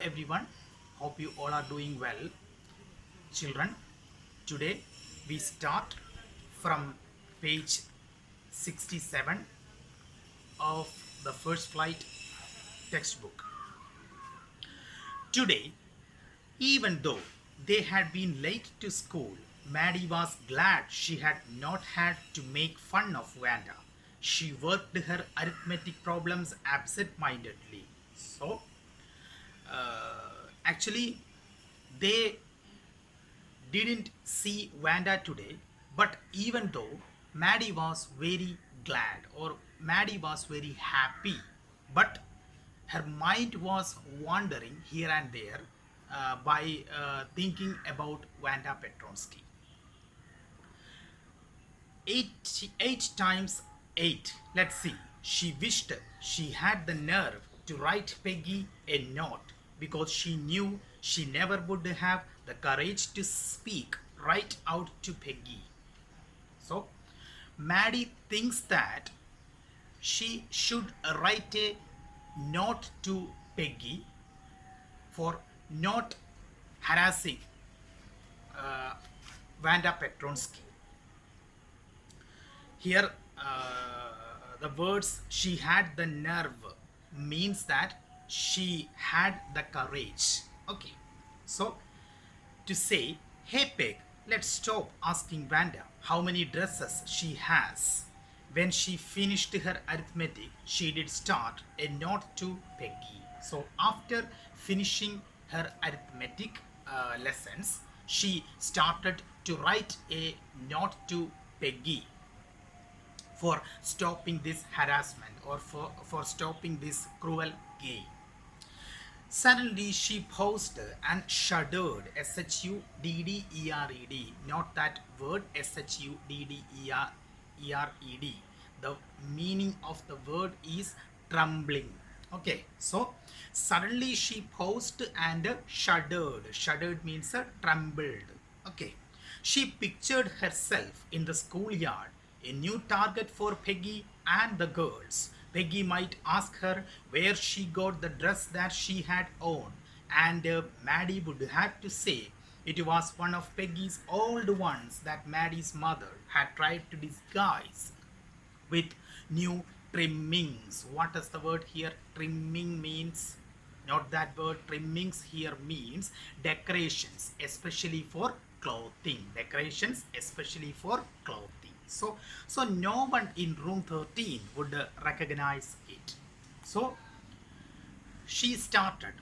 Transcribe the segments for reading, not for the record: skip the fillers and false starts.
Everyone, hope you all are doing well. Children, today we start from page 67 of the first flight textbook. Today, even though they had been late to school, Maddie was glad she had not had to make fun of Wanda. She worked her arithmetic problems absent mindedly. Actually, they didn't see Wanda today, but even though Maddie was very glad or Maddie was very happy, but her mind was wandering here and there by thinking about Wanda Petronsky. Eight times eight. Let's see. She wished she had the nerve to write Peggy a note because she knew she never would have the courage to speak right out to Peggy. So, Maddie thinks that she should write a note to Peggy for not harassing Wanda Petronsky. Here, the words she had the nerve means that she had the courage. Okay, so to say, hey Peg, let's stop asking Wanda how many dresses she has. When she finished her arithmetic, she did start a note to Peggy. So after finishing her arithmetic lessons, she started to write a note to Peggy for stopping this harassment or for stopping this cruel game. Suddenly she paused and shuddered. Shuddered. Not that word Shuddered. The meaning of the word is trembling. Okay, so suddenly she paused and shuddered. Shuddered means trembled. Okay, she pictured herself in the schoolyard, a new target for Peggy and the girls. Peggy might ask her where she got the dress that she had on, and Maddie would have to say it was one of Peggy's old ones that Maddie's mother had tried to disguise with new trimmings. What does the word here trimming means? Not that word trimmings here means decorations, especially for clothing. Decorations, especially for clothing. So no one in room 13 would recognize it. So she started,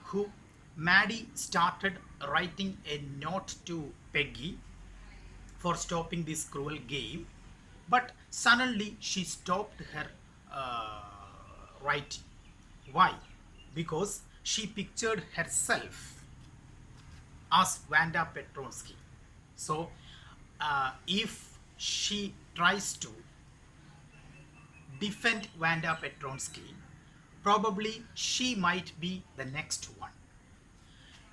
Maddie started writing a note to Peggy for stopping this cruel game, but suddenly she stopped her uh, writing. Why? Because she pictured herself as Wanda Petronsky. So, if she tries to defend Wanda Petronsky, probably she might be the next one.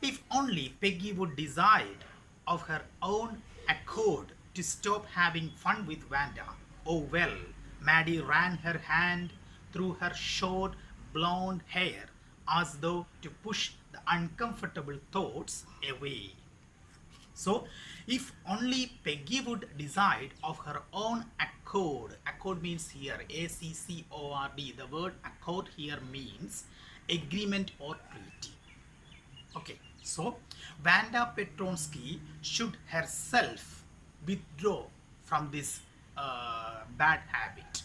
If only Peggy would decide of her own accord to stop having fun with Wanda. Oh well, Maddie ran her hand through her short blonde hair as though to push the uncomfortable thoughts away. So, if only Peggy would decide of her own accord, accord means here ACCORD, the word accord here means agreement or treaty. Okay, so Wanda Petronsky should herself withdraw from this bad habit.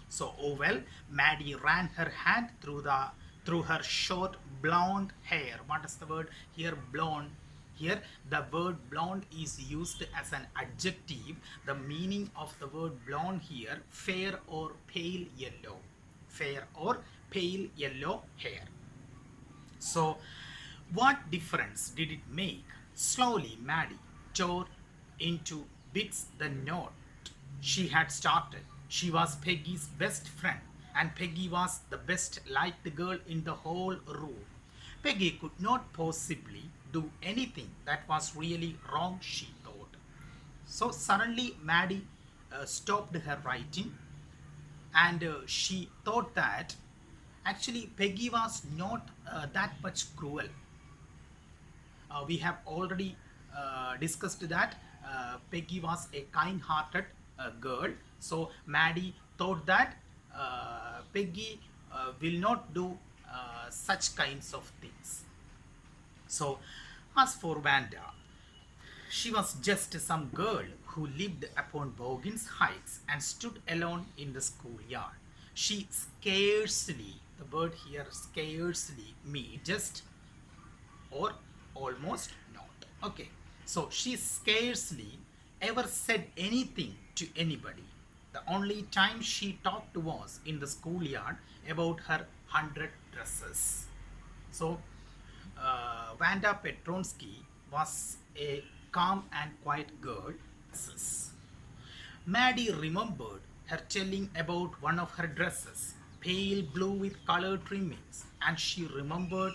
So, oh well, Maddie ran her hand through her short blonde hair. What is the word here? Blonde. Here, the word blonde is used as an adjective. The meaning of the word blonde here, fair or pale yellow. Fair or pale yellow hair. So, what difference did it make? Slowly, Maddie tore into bits the note she had started. She was Peggy's best friend, and Peggy was the best liked girl in the whole room. Peggy could not possibly do anything that was really wrong, she thought. So suddenly, Maddie stopped her writing and she thought that Actually, Peggy was not that much cruel. We have already discussed that Peggy was a kind-hearted girl. So Maddie thought that Peggy will not do such kinds of things. So as for Vanda, she was just some girl who lived upon Boggin's Heights and stood alone in the schoolyard. She scarcely, the word here scarcely means just or almost not. Okay, so she scarcely ever said anything to anybody. The only time she talked was in the schoolyard about her 100 dresses. So, Vanda Petronsky was a calm and quiet girl. Maddie remembered her telling about one of her dresses, pale blue with colored trimmings, and she remembered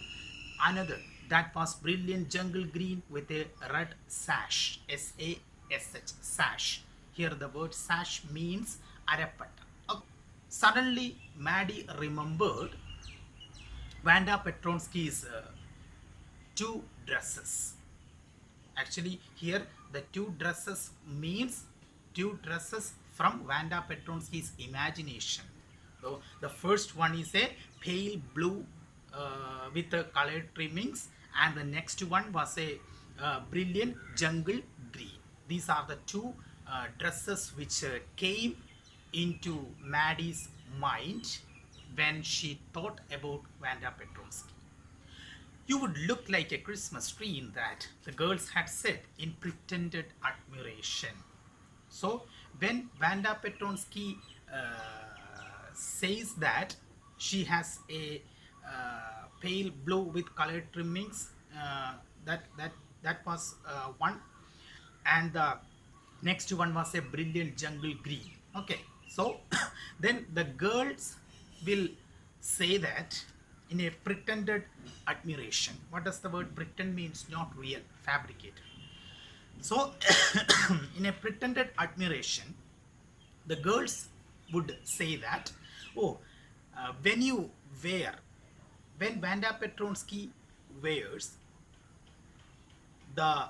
another that was brilliant jungle green with a red sash, S-A-S-H, sash. Here the word sash means arapat. Okay. Suddenly, Maddie remembered Vanda Petronsky's two dresses. Actually, here the two dresses means two dresses from Vanda Petronsky's imagination. So the first one is a pale blue with colored trimmings, and the next one was a brilliant jungle green. These are the two dresses which came into Maddie's mind when she thought about Vanda Petronsky. You would look like a Christmas tree in that, the girls had said in pretended admiration. So, when Vanda Petronsky says that she has a pale blue with colored trimmings, that was one, and the next one was a brilliant jungle green. Okay, so then the girls will say that in a pretended admiration. What does the word pretend means? Not real, fabricated. So in a pretended admiration, the girls would say that, oh, when you wear, when Vanda Petronsky wears the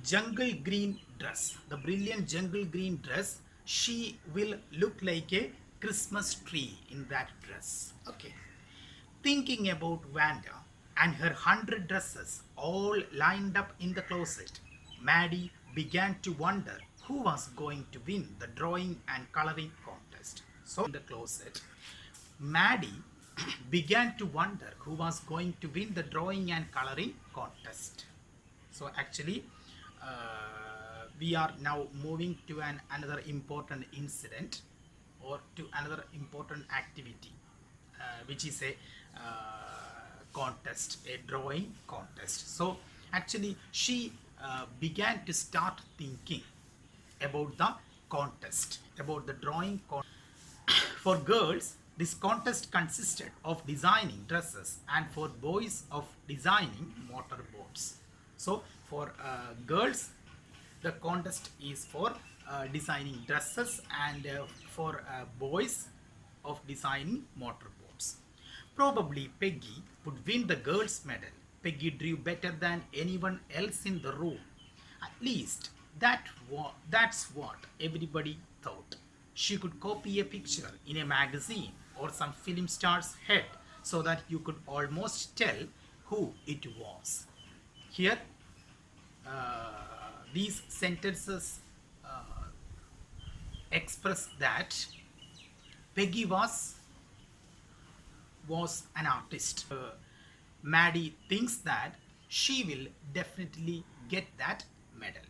jungle green dress, the brilliant jungle green dress, she will look like a Christmas tree in that dress. Okay. Thinking about Vanda and her 100 dresses all lined up in the closet, Maddie began to wonder who was going to win the drawing and coloring contest. So, in the closet, Maddie began to wonder who was going to win the drawing and coloring contest. So, actually, we are now moving to another important incident or to another important activity, which is a contest, a drawing contest. So actually she began to start thinking about the contest, about the drawing contest. For girls, this contest consisted of designing dresses, and for boys of designing motorboats. So for girls, the contest is for designing dresses, and for boys of designing motorboats. Probably Peggy would win the girls' medal. Peggy drew better than anyone else in the room. At least that's what everybody thought. She could copy a picture in a magazine or some film star's head so that you could almost tell who it was. Here, these sentences express that Peggy was an artist. Maddie thinks that she will definitely get that medal.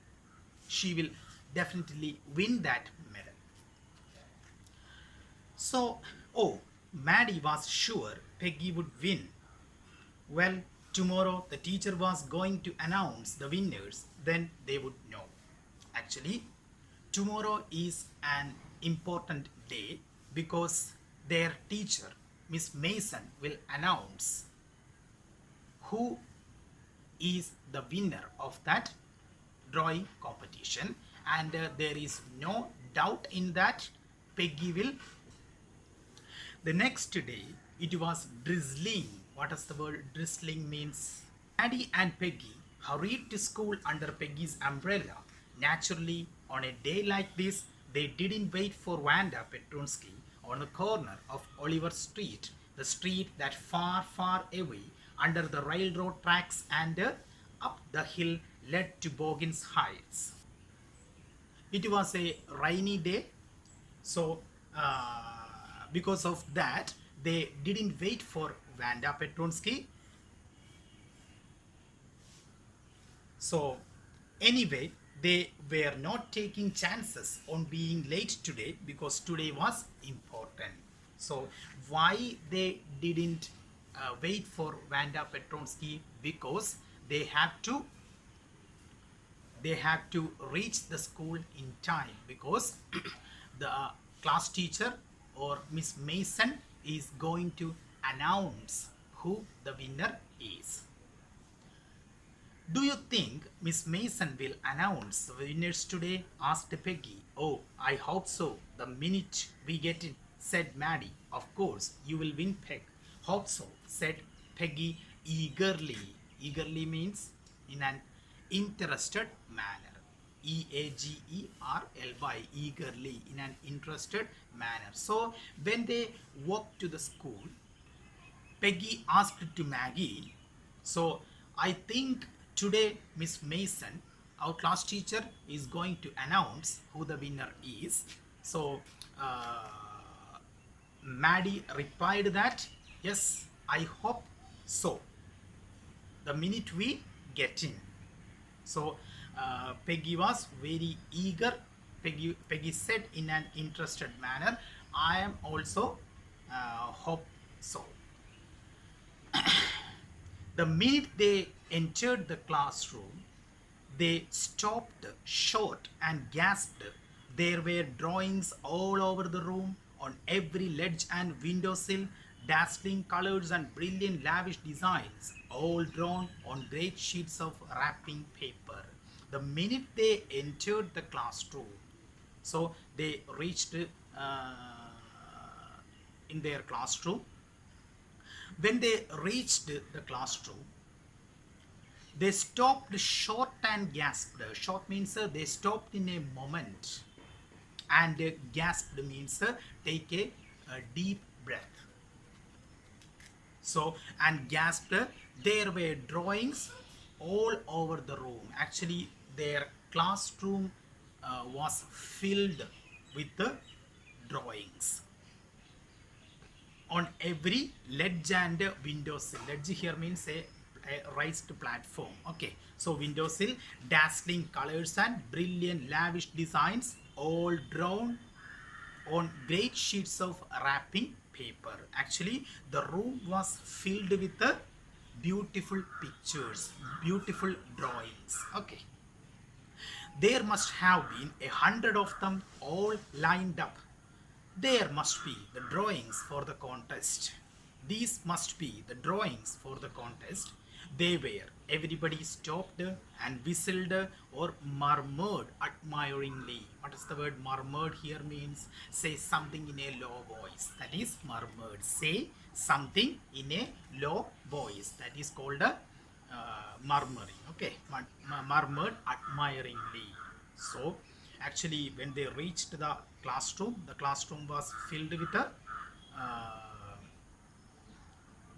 She will definitely win that medal. So, oh, Maddie was sure Peggy would win. Well, tomorrow the teacher was going to announce the winners, then they would know. Actually, tomorrow is an important day because their teacher, Miss Mason, will announce who is the winner of that drawing competition, and there is no doubt in that Peggy will. The next day, it was drizzling. What does the word drizzling means? Maddie and Peggy hurried to school under Peggy's umbrella. Naturally, on a day like this, they didn't wait for Wanda Petronsky on the corner of Oliver Street, the street that far, far away under the railroad tracks and up the hill led to Boggins Heights. It was a rainy day, so because of that, they didn't wait for Wanda Petronsky. So anyway, they were not taking chances on being late today because today was important. So why they didn't wait for Wanda Petronsky? Because they have to reach the school in time, because the class teacher or Miss Mason is going to announce who the winner is. Do you think Miss Mason will announce the winners today? Asked Peggy. Oh, I hope so. The minute we get it, said Maddie. Of course, you will win, Peg. Hope so, said Peggy eagerly. Eagerly means in an interested manner. Eagerly, eagerly, in an interested manner. So when they walked to the school, Peggy asked to Maggie, so I think today Miss Mason, our class teacher, is going to announce who the winner is. So Maddie replied that, yes, I hope so. The minute we get in. So Peggy was very eager. Peggy said in an interested manner, I am also hope so. The minute they entered the classroom, they stopped short and gasped. There were drawings all over the room, on every ledge and windowsill, dazzling colors and brilliant lavish designs, all drawn on great sheets of wrapping paper. The minute they entered the classroom, so they reached in their classroom. When they reached the classroom, they stopped short and gasped. Short means they stopped in a moment, and gasped means take a deep breath. So, and gasped, there were drawings all over the room. Actually, their classroom was filled with the drawings on every ledge and windowsill. Ledge here means a raised platform. Okay, so windowsill, dazzling colors and brilliant lavish designs, all drawn on great sheets of wrapping paper. Actually, the room was filled with beautiful pictures, beautiful drawings. Okay, there must have been 100 of them all lined up. There must be the drawings for the contest. These must be the drawings for the contest. They were. Everybody stopped and whistled or murmured admiringly. What is the word murmured here means? Say something in a low voice. That is murmured. Say something in a low voice. That is called murmuring. Okay, murmured admiringly. So actually, when they reached the classroom was filled with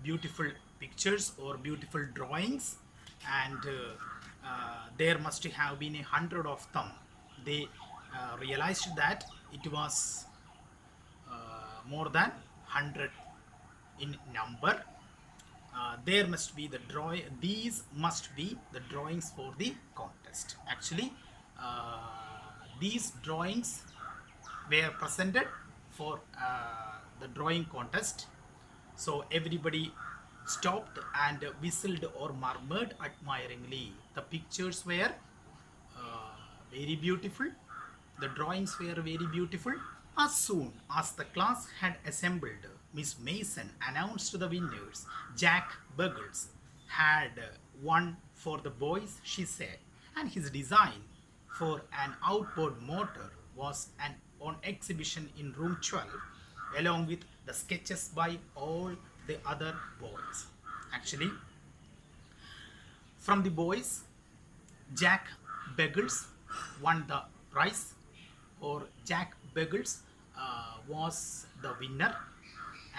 beautiful pictures or beautiful drawings, and there must have been 100 of them. They realized that it was more than 100 in number. There must be the drawing. These must be the drawings for the contest. Actually, these drawings were presented for the drawing contest. So everybody stopped and whistled or murmured admiringly. The pictures were very beautiful. The drawings were very beautiful. As soon as the class had assembled, Miss Mason announced the winners. Jack Buggles had won for the boys, she said, and his design for an outboard motor was on exhibition in room 12, along with the sketches by all the other boys. Actually, from the boys, Jack Beggles won the prize, or Jack Beggles was the winner.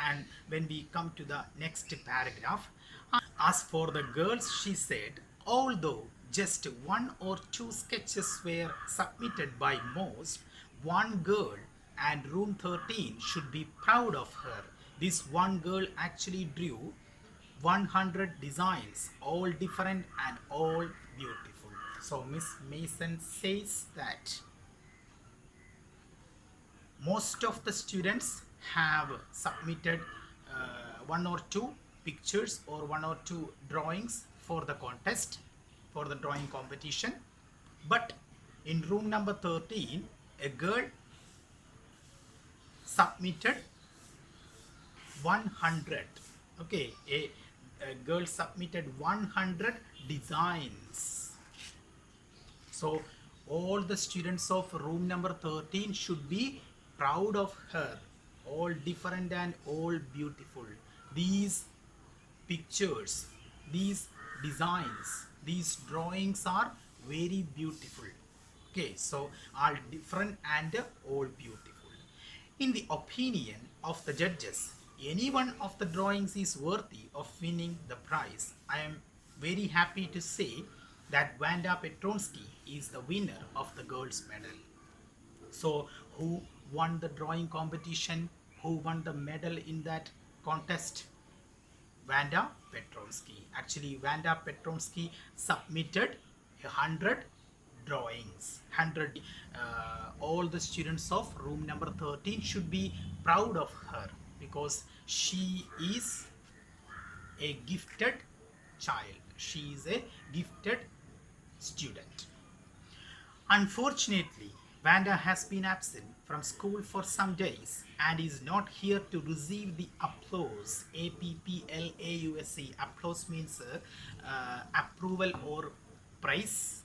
And when we come to the next paragraph, as for the girls, she said, although just one or two sketches were submitted by most, one girl and room 13 should be proud of her. This one girl actually drew 100 designs, all different and all beautiful. So Miss Mason says that most of the students have submitted one or two pictures or one or two drawings for the contest, for the drawing competition. But in room number 13, a girl submitted 100. Okay, a girl submitted 100 designs. So all the students of room number 13 should be proud of her. All different and all beautiful. These pictures, these designs, these drawings are very beautiful. Okay, so all different and all beautiful. In the opinion of the judges, any one of the drawings is worthy of winning the prize. I am very happy to say that Wanda Petronsky is the winner of the girls' medal. So, who won the drawing competition? Who won the medal in that contest? Wanda Petronsky. Actually, Wanda Petronsky submitted 100 drawings. 100. All the students of room number 13 should be proud of her because she is a gifted child. She is a gifted student. Unfortunately, Wanda has been absent from school for some days and is not here to receive the applause. APPLAUSE. Applause means approval or praise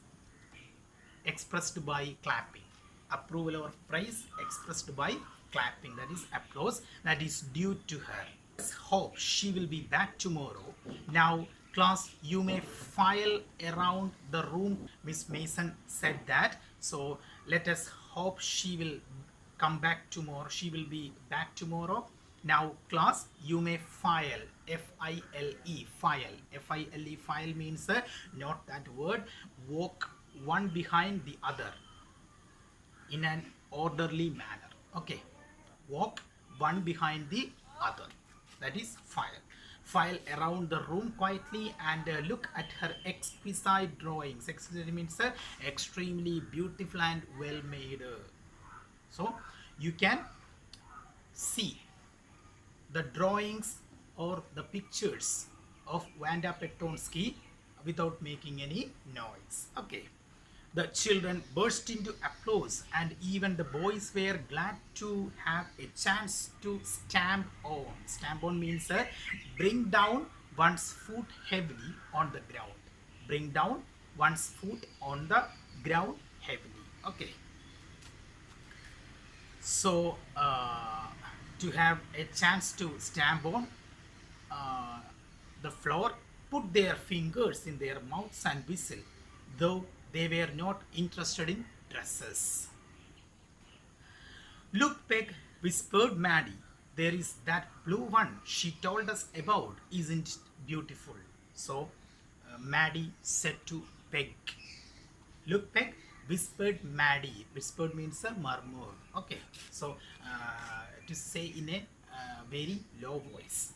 expressed by clapping. Approval or praise expressed by clapping. That is applause that is due to her. Let's hope she will be back tomorrow. Now, class, you may file around the room. Miss Mason said that. So let us hope she will come back tomorrow. She will be back tomorrow. Now, class, you may file. F-I-L-E, file. F-I-L-E, file means not that word. Walk one behind the other in an orderly manner. Okay, walk one behind the other. That is file. File around the room quietly and look at her exquisite drawings. Exquisite means extremely beautiful and well made. So you can see the drawings or the pictures of Wanda Petronsky without making any noise. Okay. The children burst into applause and even the boys were glad to have a chance to stamp on. Stamp on means bring down one's foot heavily on the ground. Bring down one's foot on the ground heavily. Okay. So to have a chance to stamp on the floor, put their fingers in their mouths and whistle, though they were not interested in dresses. Look, Peg, whispered Maddie. There is that blue one she told us about. Isn't it beautiful? So Maddie said to Peg. Look, Peg, whispered Maddie. Whispered means a murmur. Okay, so to say in a very low voice.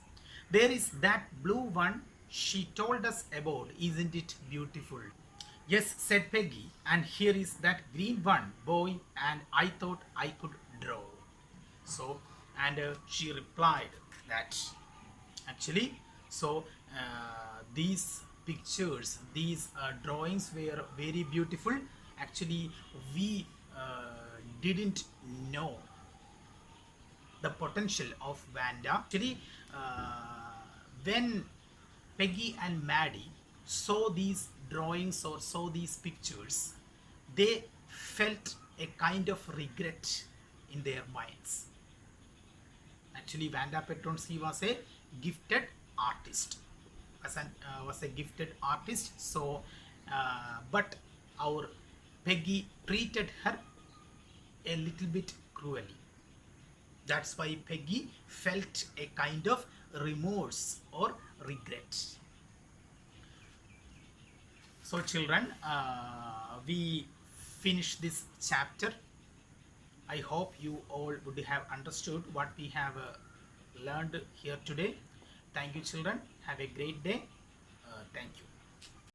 There is that blue one she told us about. Isn't it beautiful? Yes, said Peggy, and here is that green one, boy, and I thought I could draw. So, and she replied that actually, so these pictures, these drawings were very beautiful. Actually, we didn't know the potential of Wanda. Actually, when Peggy and Maddie saw these drawings or saw these pictures, they felt a kind of regret in their minds. That Actually, Vanda Petronsky was a gifted artist. Was a gifted artist. So, but our Peggy treated her a little bit cruelly. That's why Peggy felt a kind of remorse or regret. So, children, we finish this chapter. I hope you all would have understood what we have learned here today. Thank you, children. Have a great day. Thank you.